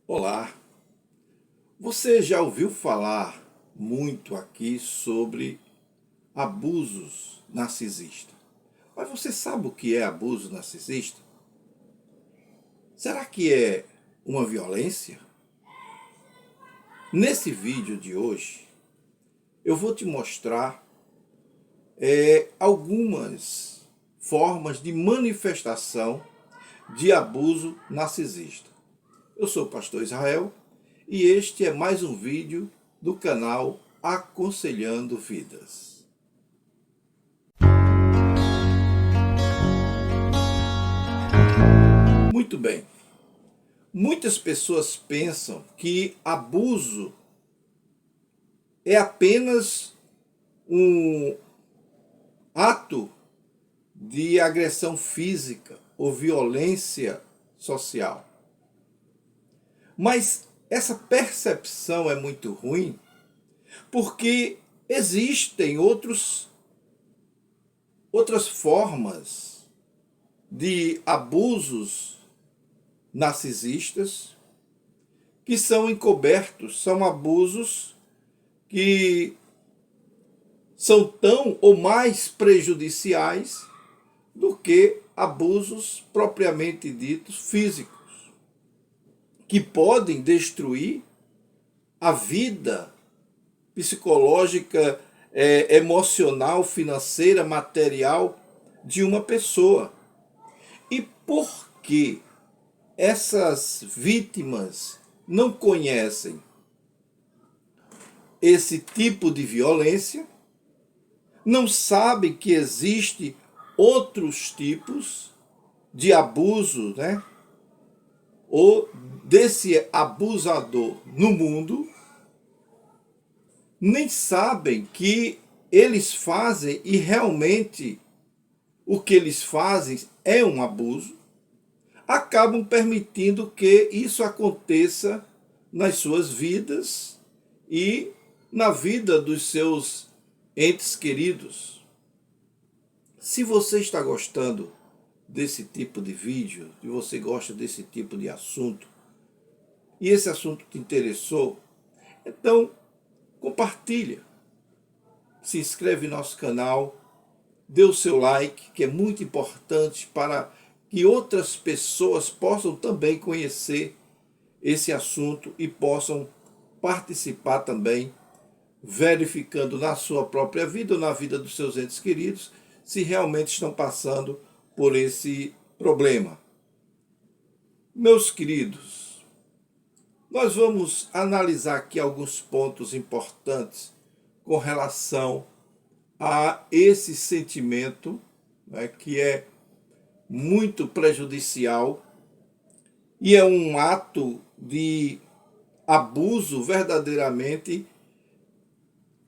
Olá, você já ouviu falar muito aqui sobre abusos narcisistas? Mas você sabe o que é abuso narcisista? Será que é uma violência? Nesse vídeo de hoje, eu vou te mostrar algumas formas de manifestação de abuso narcisista. Eu sou o pastor Israel e este é mais um vídeo do canal Aconselhando Vidas. Muito bem, muitas pessoas pensam que abuso é apenas um ato de agressão física ou violência social. Mas essa percepção é muito ruim porque existem outras formas de abusos narcisistas que são encobertos, são abusos que são tão ou mais prejudiciais do que abusos propriamente ditos físicos, que podem destruir a vida psicológica, emocional, financeira, material de uma pessoa. E por que essas vítimas não conhecem esse tipo de violência, não sabem que existe outros tipos de abuso, né? Ou desse abusador no mundo, nem sabem que eles fazem e realmente o que eles fazem é um abuso, acabam permitindo que isso aconteça nas suas vidas e na vida dos seus entes queridos. Se você está gostando desse tipo de vídeo, se você gosta desse tipo de assunto, e esse assunto te interessou, então compartilha, se inscreve no nosso canal, dê o seu like, que é muito importante para que outras pessoas possam também conhecer esse assunto e possam participar também, verificando na sua própria vida ou na vida dos seus entes queridos, se realmente estão passando por esse problema. Meus queridos, nós vamos analisar aqui alguns pontos importantes com relação a esse sentimento, né, que é muito prejudicial e é um ato de abuso verdadeiramente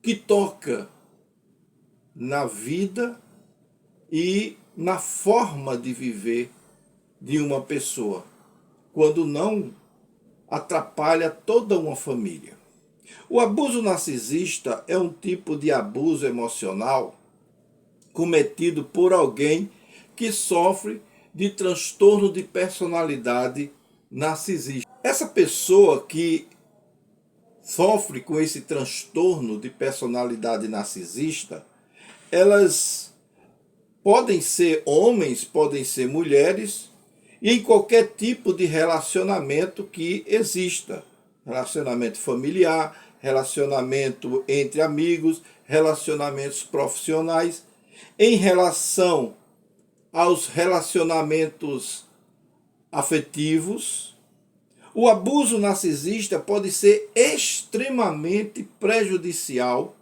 que toca na vida e na forma de viver de uma pessoa, quando não atrapalha toda uma família. O abuso narcisista é um tipo de abuso emocional cometido por alguém que sofre de transtorno de personalidade narcisista. Essa pessoa que sofre com esse transtorno de personalidade narcisista, elas podem ser homens, podem ser mulheres, e em qualquer tipo de relacionamento que exista. Relacionamento familiar, relacionamento entre amigos, relacionamentos profissionais. Em relação aos relacionamentos afetivos, o abuso narcisista pode ser extremamente prejudicial,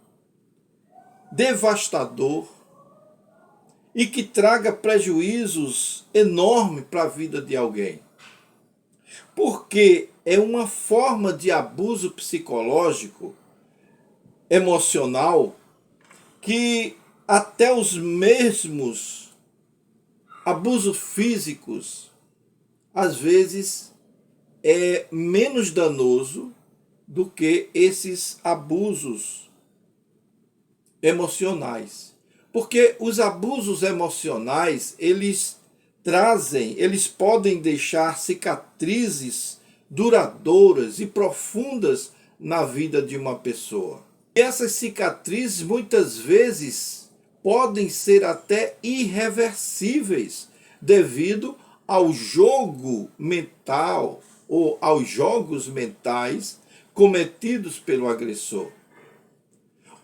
devastador, e que traga prejuízos enormes para a vida de alguém. Porque é uma forma de abuso psicológico, emocional, que até os mesmos abusos físicos, às vezes, é menos danoso do que esses abusos emocionais. Porque os abusos emocionais, eles podem deixar cicatrizes duradouras e profundas na vida de uma pessoa. E essas cicatrizes muitas vezes podem ser até irreversíveis devido ao jogo mental ou aos jogos mentais cometidos pelo agressor.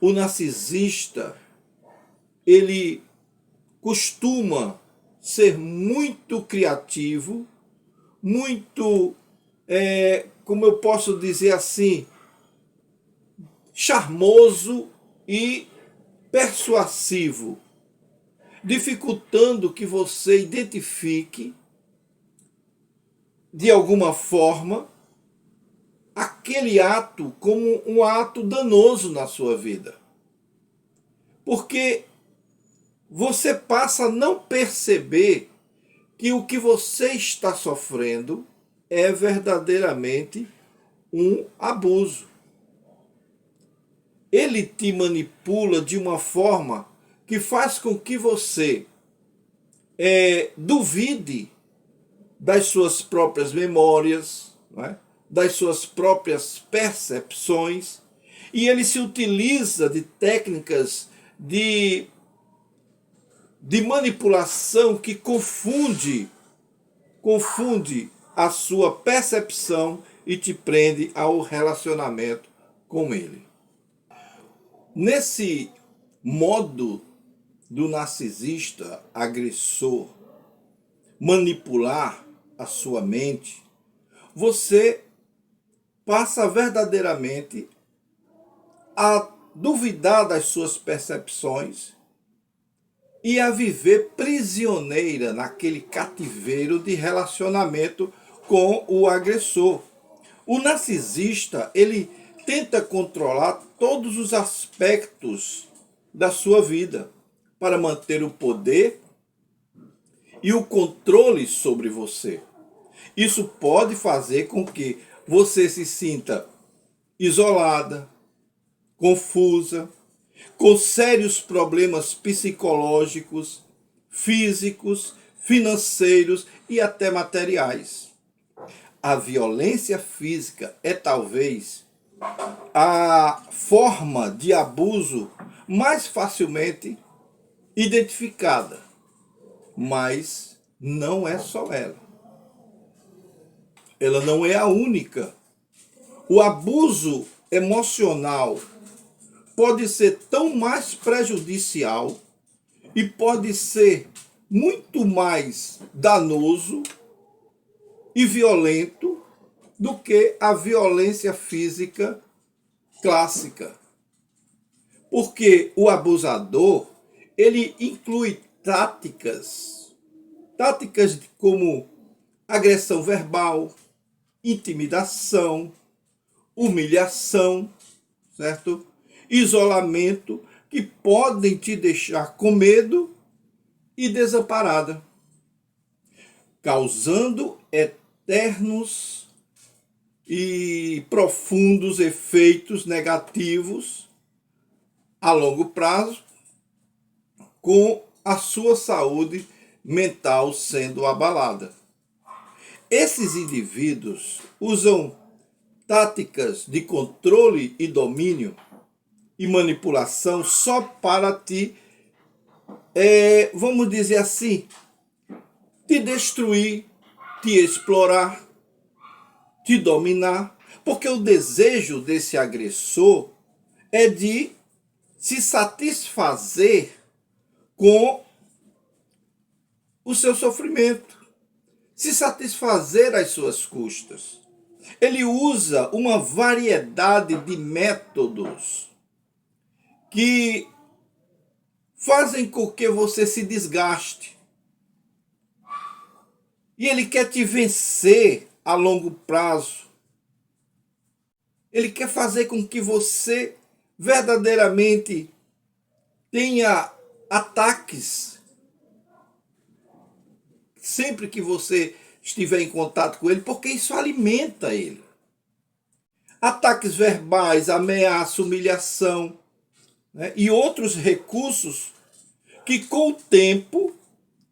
O narcisista, ele costuma ser muito criativo, muito, como eu posso dizer assim, charmoso e persuasivo, dificultando que você identifique de alguma forma aquele ato como um ato danoso na sua vida. Porque você passa a não perceber que o que você está sofrendo é verdadeiramente um abuso. Ele te manipula de uma forma que faz com que você duvide das suas próprias memórias, não é? Das suas próprias percepções, e ele se utiliza de técnicas de manipulação que confunde a sua percepção e te prende ao relacionamento com ele. Nesse modo do narcisista agressor manipular a sua mente, você passa verdadeiramente a duvidar das suas percepções e a viver prisioneira naquele cativeiro de relacionamento com o agressor. O narcisista, ele tenta controlar todos os aspectos da sua vida para manter o poder e o controle sobre você. Isso pode fazer com que você se sinta isolada, confusa, com sérios problemas psicológicos, físicos, financeiros e até materiais. A violência física é talvez a forma de abuso mais facilmente identificada, mas não é só ela. Ela não é a única. O abuso emocional pode ser tão mais prejudicial e pode ser muito mais danoso e violento do que a violência física clássica. Porque o abusador, ele inclui táticas como agressão verbal, intimidação, humilhação, certo? Isolamento, que podem te deixar com medo e desamparada, causando eternos e profundos efeitos negativos a longo prazo, com a sua saúde mental sendo abalada. Esses indivíduos usam táticas de controle e domínio e manipulação só para te, vamos dizer assim, te destruir, te explorar, te dominar, porque o desejo desse agressor é de se satisfazer com o seu sofrimento, se satisfazer às suas custas. Ele usa uma variedade de métodos que fazem com que você se desgaste. E ele quer te vencer a longo prazo. Ele quer fazer com que você verdadeiramente tenha ataques sempre que você estiver em contato com ele, porque isso alimenta ele. Ataques verbais, ameaça, humilhação, né, e outros recursos que com o tempo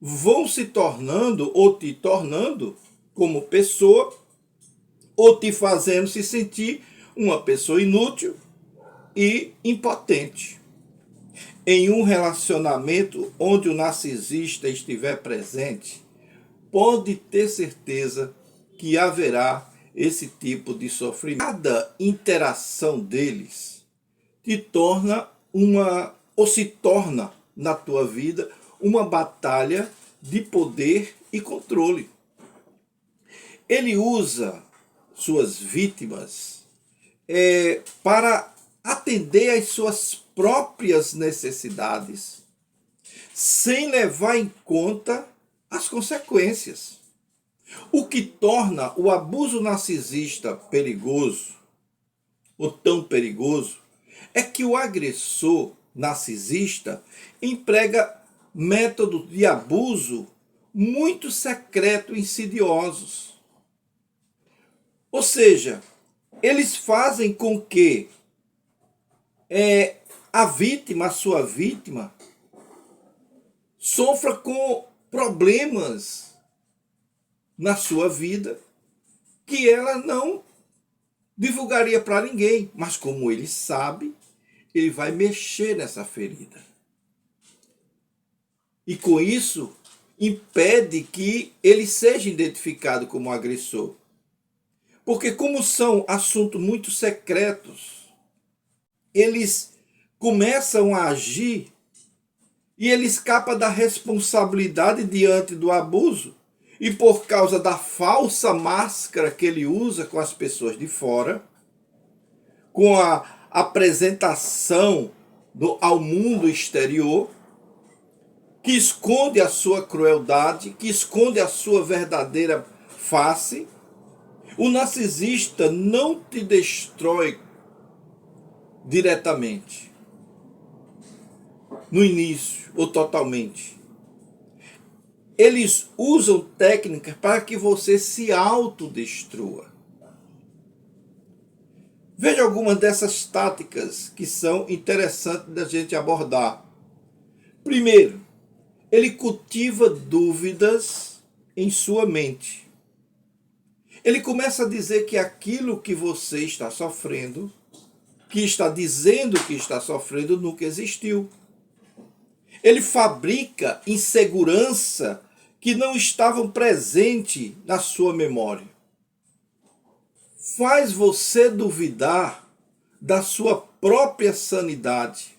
vão se tornando ou te tornando como pessoa ou te fazendo se sentir uma pessoa inútil e impotente. Em um relacionamento onde o narcisista estiver presente, pode ter certeza que haverá esse tipo de sofrimento. Cada interação deles te torna ou se torna na tua vida uma batalha de poder e controle. Ele usa suas vítimas para atender às suas próprias necessidades, sem levar em conta as consequências. O que torna o abuso narcisista perigoso, ou tão perigoso, é que o agressor narcisista emprega métodos de abuso muito secretos e insidiosos. Ou seja, eles fazem com que a sua vítima, sofra com problemas na sua vida que ela não divulgaria para ninguém. Mas como ele sabe, ele vai mexer nessa ferida. E com isso, impede que ele seja identificado como agressor. Porque como são assuntos muito secretos, eles começam a agir e ele escapa da responsabilidade diante do abuso. E por causa da falsa máscara que ele usa com as pessoas de fora, com a apresentação ao mundo exterior, que esconde a sua crueldade, que esconde a sua verdadeira face, o narcisista não te destrói diretamente, no início ou totalmente. Eles usam técnicas para que você se autodestrua. Veja algumas dessas táticas que são interessantes da gente abordar. Primeiro, ele cultiva dúvidas em sua mente. Ele começa a dizer que aquilo que você está sofrendo, que está dizendo que está sofrendo, nunca existiu. Ele fabrica insegurança que não estavam presentes na sua memória. Faz você duvidar da sua própria sanidade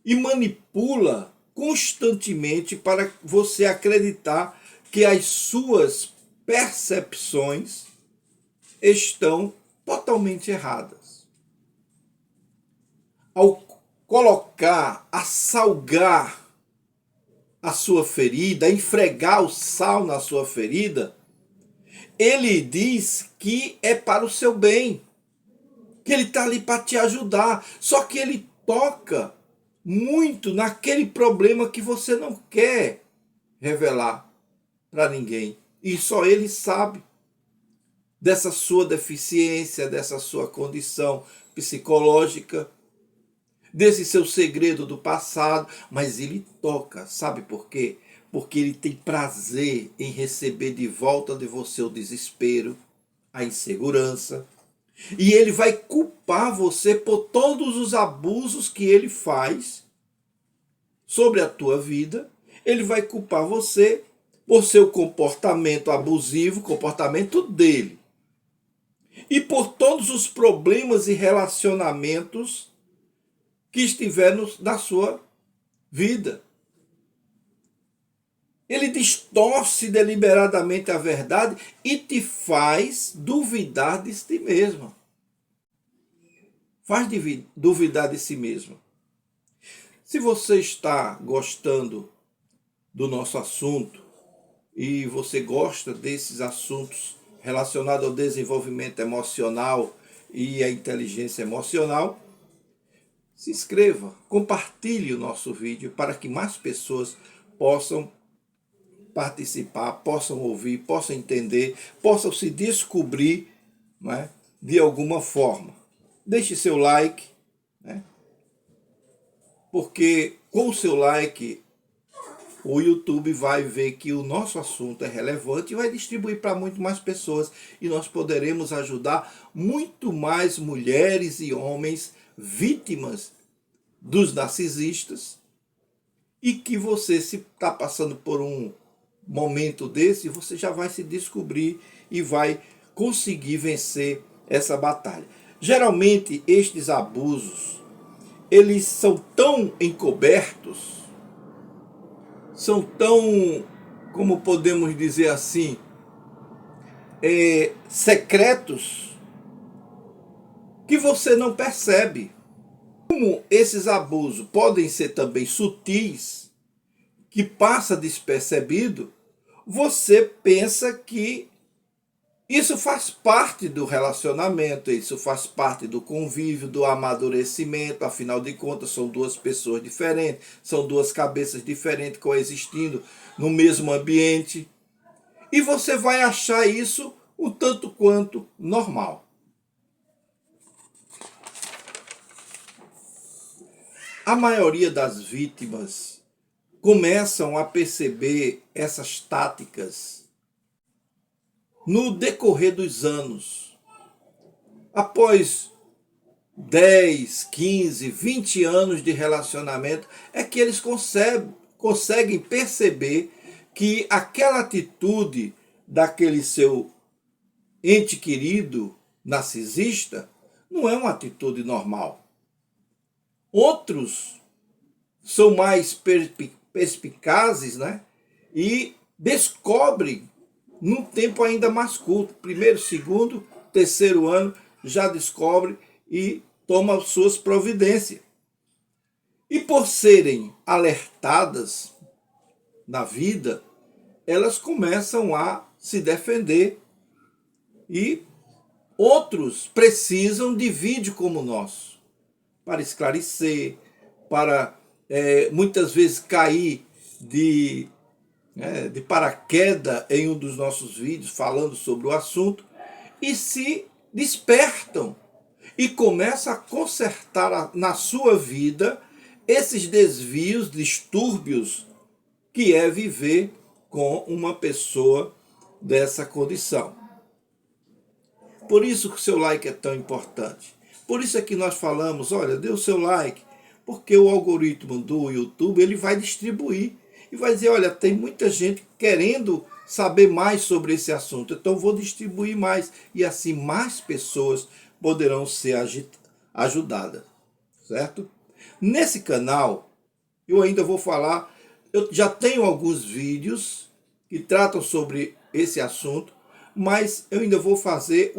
e manipula constantemente para você acreditar que as suas percepções estão totalmente erradas. Ao colocar, a salgar a sua ferida, a esfregar o sal na sua ferida, ele diz que é para o seu bem, que ele está ali para te ajudar. Só que ele toca muito naquele problema que você não quer revelar para ninguém. E só ele sabe dessa sua deficiência, dessa sua condição psicológica, desse seu segredo do passado, mas ele toca, sabe por quê? Porque ele tem prazer em receber de volta de você o desespero, a insegurança, e ele vai culpar você por todos os abusos que ele faz sobre a tua vida. Ele vai culpar você por seu comportamento abusivo, comportamento dele, e por todos os problemas e relacionamentos que estiveram na sua vida. Ele distorce deliberadamente a verdade e te faz duvidar de si mesmo. Faz duvidar de si mesmo. Se você está gostando do nosso assunto e você gosta desses assuntos relacionados ao desenvolvimento emocional e à inteligência emocional, se inscreva, compartilhe o nosso vídeo para que mais pessoas possam participar, possam ouvir, possam entender, possam se descobrir, né, de alguma forma. Deixe seu like, né, porque com o seu like o YouTube vai ver que o nosso assunto é relevante e vai distribuir para muito mais pessoas. E nós poderemos ajudar muito mais mulheres e homens vítimas dos narcisistas. E que você, se está passando por um momento desse, você já vai se descobrir e vai conseguir vencer essa batalha. Geralmente, estes abusos, eles são tão encobertos, são tão, como podemos dizer assim, secretos, que você não percebe. Como esses abusos podem ser também sutis, que passa despercebido, você pensa que isso faz parte do relacionamento, isso faz parte do convívio, do amadurecimento. Afinal de contas, são duas pessoas diferentes, são duas cabeças diferentes coexistindo no mesmo ambiente. E você vai achar isso um tanto quanto normal. A maioria das vítimas começam a perceber essas táticas no decorrer dos anos. Após 10, 15, 20 anos de relacionamento, é que eles conseguem perceber que aquela atitude daquele seu ente querido narcisista não é uma atitude normal. Outros são mais perspicazes, né? E descobrem num tempo ainda mais curto, primeiro, segundo, terceiro ano, já descobre e toma suas providências. E por serem alertadas na vida, elas começam a se defender. E outros precisam de vídeo como o nosso, para esclarecer, para muitas vezes cair de paraquedas em um dos nossos vídeos falando sobre o assunto e se despertam e começam a consertar na sua vida esses desvios, distúrbios que é viver com uma pessoa dessa condição. Por isso que o seu like é tão importante. Por isso é que nós falamos, olha, dê o seu like, porque o algoritmo do YouTube ele vai distribuir e vai dizer, olha, tem muita gente querendo saber mais sobre esse assunto, então vou distribuir mais. E assim mais pessoas poderão ser ajudadas, certo? Nesse canal, eu ainda vou falar, eu já tenho alguns vídeos que tratam sobre esse assunto, mas eu ainda vou fazer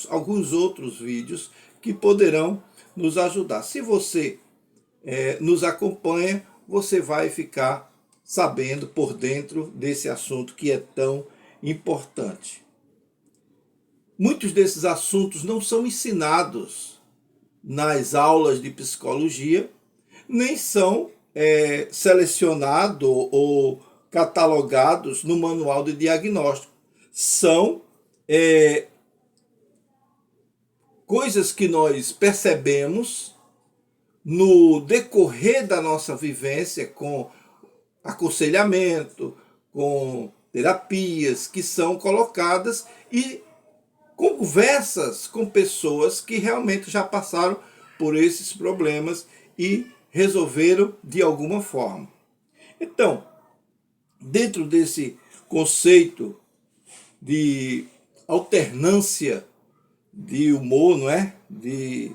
alguns outros vídeos que poderão nos ajudar. Se você nos acompanha, você vai ficar sabendo por dentro desse assunto que é tão importante. Muitos desses assuntos não são ensinados nas aulas de psicologia, nem são selecionados ou catalogados no manual de diagnóstico. São coisas que nós percebemos no decorrer da nossa vivência com aconselhamento, com terapias que são colocadas e conversas com pessoas que realmente já passaram por esses problemas e resolveram de alguma forma. Então, dentro desse conceito de alternância de humor, não é? De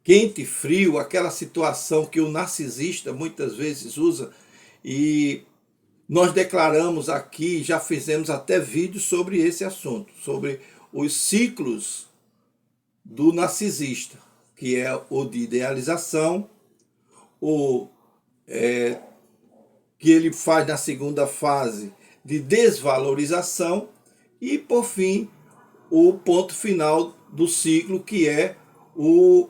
quente e frio, aquela situação que o narcisista muitas vezes usa, e nós declaramos aqui, já fizemos até vídeos sobre esse assunto, sobre os ciclos do narcisista, que é o de idealização, o que ele faz na segunda fase de desvalorização e, por fim, o ponto final do ciclo, que é o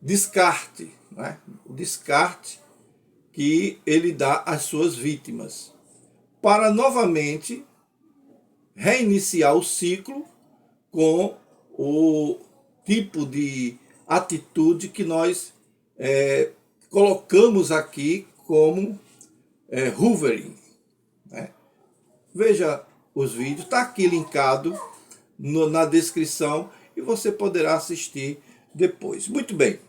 descarte, né? O descarte que ele dá às suas vítimas, para novamente reiniciar o ciclo com o tipo de atitude que nós colocamos aqui como hoovering, né? Veja os vídeos, está aqui linkado na descrição e você poderá assistir depois. Muito bem.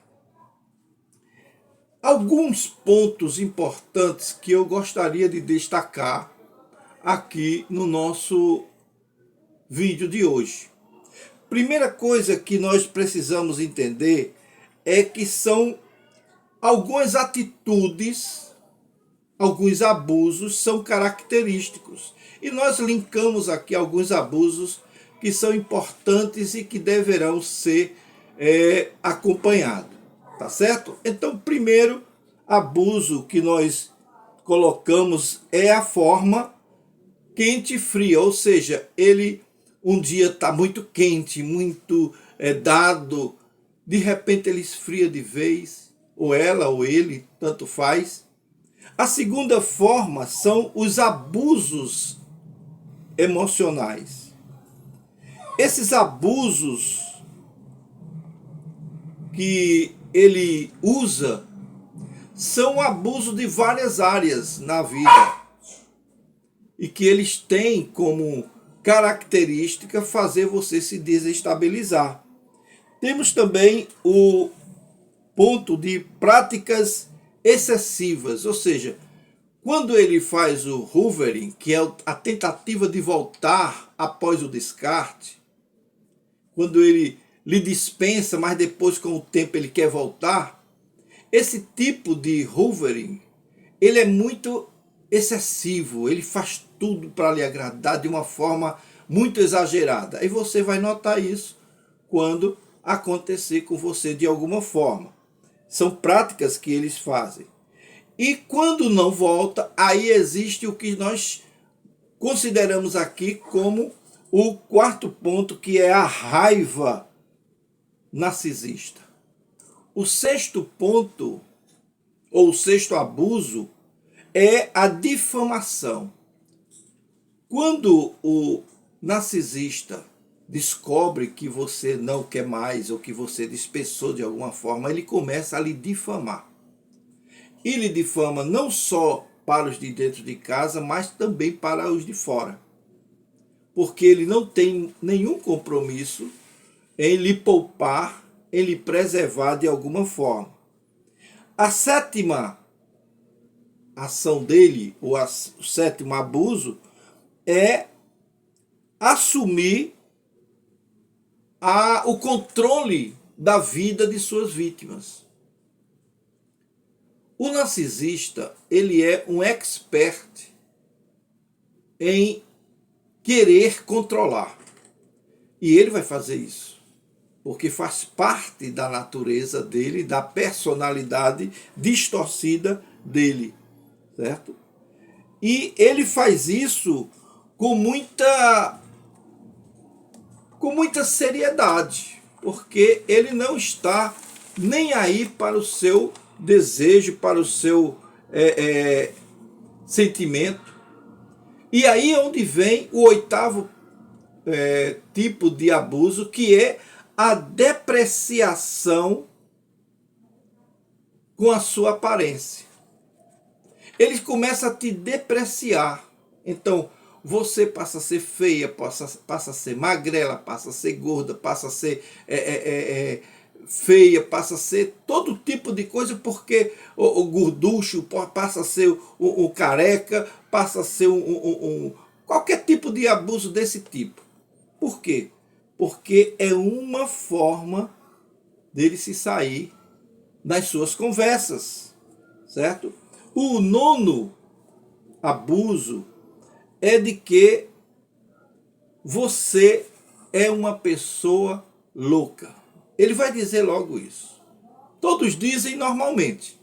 Alguns pontos importantes que eu gostaria de destacar aqui no nosso vídeo de hoje. Primeira coisa que nós precisamos entender é que são algumas atitudes, alguns abusos são característicos. E nós linkamos aqui alguns abusos que são importantes e que deverão ser acompanhados. Tá certo? Então, primeiro abuso que nós colocamos é a forma quente e fria, ou seja, ele um dia está muito quente, muito dado, de repente ele esfria de vez, ou ela ou ele, tanto faz. A segunda forma são os abusos emocionais. Esses abusos que ele usa são abusos de várias áreas na vida e que eles têm como característica fazer você se desestabilizar. Temos também o ponto de práticas excessivas, ou seja, quando ele faz o hoovering, que é a tentativa de voltar após o descarte, quando ele lhe dispensa, mas depois com o tempo ele quer voltar, esse tipo de hoovering, ele é muito excessivo, ele faz tudo para lhe agradar de uma forma muito exagerada. E você vai notar isso quando acontecer com você de alguma forma. São práticas que eles fazem. E quando não volta, aí existe o que nós consideramos aqui como o quarto ponto, que é a raiva narcisista. O sexto ponto, ou o sexto abuso, é a difamação. Quando o narcisista descobre que você não quer mais ou que você dispensou de alguma forma, ele começa a lhe difamar. E lhe difama não só para os de dentro de casa, mas também para os de fora. Porque ele não tem nenhum compromisso em lhe poupar, em lhe preservar de alguma forma. A sétima ação dele, ou o sétimo abuso, é assumir o controle da vida de suas vítimas. O narcisista, ele é um expert em querer controlar. E ele vai fazer isso, porque faz parte da natureza dele, da personalidade distorcida dele, certo? E ele faz isso com muita seriedade, porque ele não está nem aí para o seu desejo, para o seu sentimento. E aí é onde vem o oitavo tipo de abuso, que é a depreciação com a sua aparência. Ele começa a te depreciar. Então, você passa a ser feia, passa a ser magrela, passa a ser gorda, passa a ser feia, passa a ser todo tipo de coisa, porque o gorducho passa a ser o careca, passa a ser qualquer tipo de abuso desse tipo. Por quê? Porque é uma forma dele se sair nas suas conversas, certo? O nono abuso é de que você é uma pessoa louca. Ele vai dizer logo isso. Todos dizem normalmente,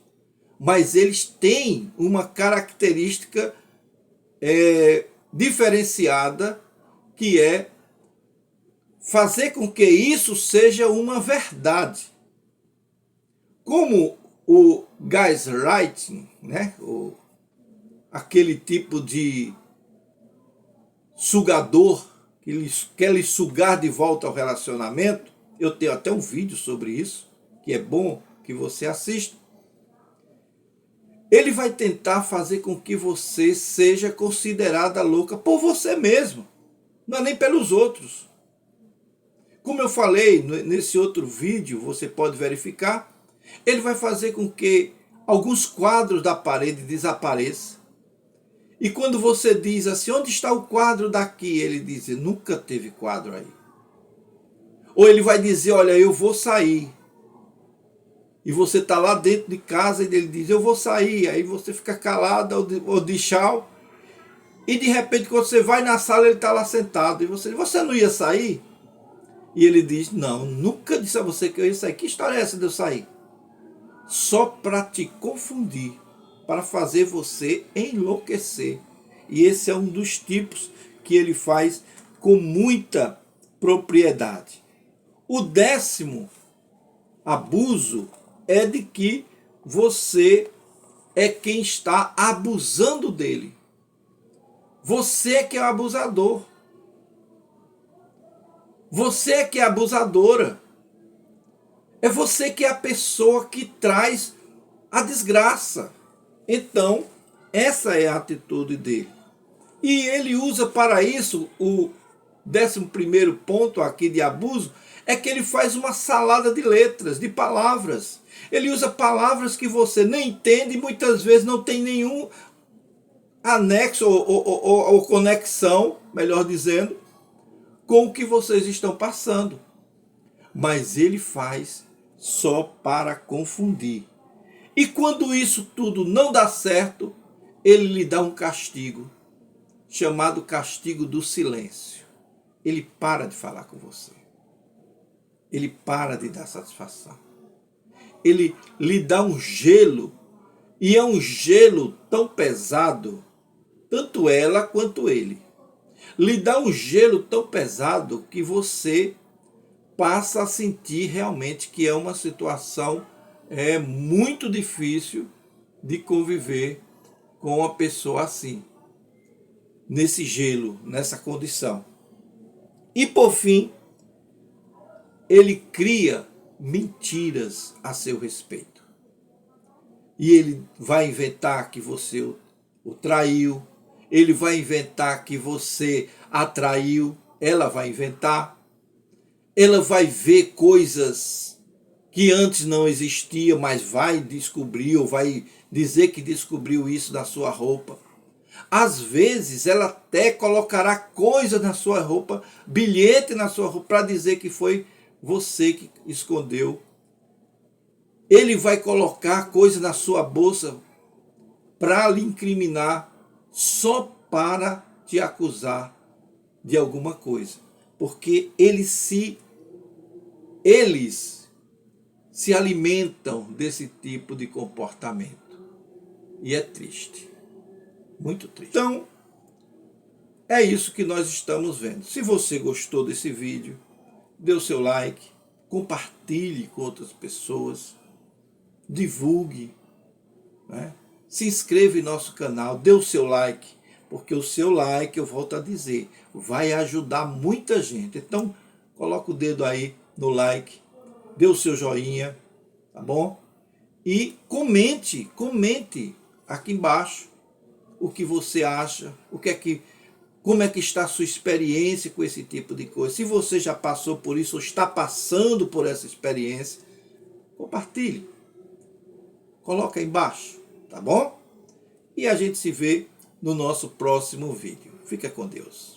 mas eles têm uma característica diferenciada, que é fazer com que isso seja uma verdade. Como o gaslighting, né? Aquele tipo de sugador que quer lhe sugar de volta ao relacionamento. Eu tenho até um vídeo sobre isso, que é bom que você assista. Ele vai tentar fazer com que você seja considerada louca por você mesmo, não é nem pelos outros. Como eu falei nesse outro vídeo, você pode verificar, ele vai fazer com que alguns quadros da parede desapareçam. E quando você diz assim, onde está o quadro daqui? Ele diz, nunca teve quadro aí. Ou ele vai dizer, olha, eu vou sair. E você está lá dentro de casa e ele diz, eu vou sair. Aí você fica calado ou de tchau. E de repente, quando você vai na sala, ele está lá sentado. E você não ia sair? E ele diz, não, nunca disse a você que eu ia sair. Que história é essa de eu sair? Só para te confundir, para fazer você enlouquecer. E esse é um dos tipos que ele faz com muita propriedade. O 10º abuso é de que você é quem está abusando dele. Você é que é o abusador. Você é que é a abusadora. É você que é a pessoa que traz a desgraça. Então, essa é a atitude dele. E ele usa para isso, o 11º ponto aqui de abuso, é que ele faz uma salada de letras, de palavras. Ele usa palavras que você nem entende e muitas vezes não tem nenhum anexo ou conexão, melhor dizendo, com o que vocês estão passando. Mas ele faz só para confundir. E quando isso tudo não dá certo, ele lhe dá um castigo, chamado castigo do silêncio. Ele para de falar com você. Ele para de dar satisfação. Ele lhe dá um gelo, e é um gelo tão pesado, tanto ela quanto ele. Lhe dá um gelo tão pesado que você passa a sentir realmente que é uma situação muito difícil de conviver com uma pessoa assim, nesse gelo, nessa condição. E por fim, ele cria mentiras a seu respeito. E ele vai inventar que você o traiu, ele vai inventar que você a traiu, ela vai inventar, ela vai ver coisas que antes não existiam, mas vai descobrir ou vai dizer que descobriu isso na sua roupa. Às vezes ela até colocará coisa na sua roupa, bilhete na sua roupa, para dizer que foi você que escondeu. Ele vai colocar coisa na sua bolsa para lhe incriminar, só para te acusar de alguma coisa. Porque eles se alimentam desse tipo de comportamento. E é triste. Muito triste. Então, é isso que nós estamos vendo. Se você gostou desse vídeo, dê o seu like, compartilhe com outras pessoas, divulgue, né? Se inscreva em nosso canal, dê o seu like, porque o seu like, eu volto a dizer, vai ajudar muita gente. Então, coloca o dedo aí no like, dê o seu joinha, tá bom? E comente aqui embaixo o que você acha, como é que está a sua experiência com esse tipo de coisa. Se você já passou por isso ou está passando por essa experiência, compartilhe. Coloca aí embaixo, tá bom? E a gente se vê no nosso próximo vídeo. Fica com Deus.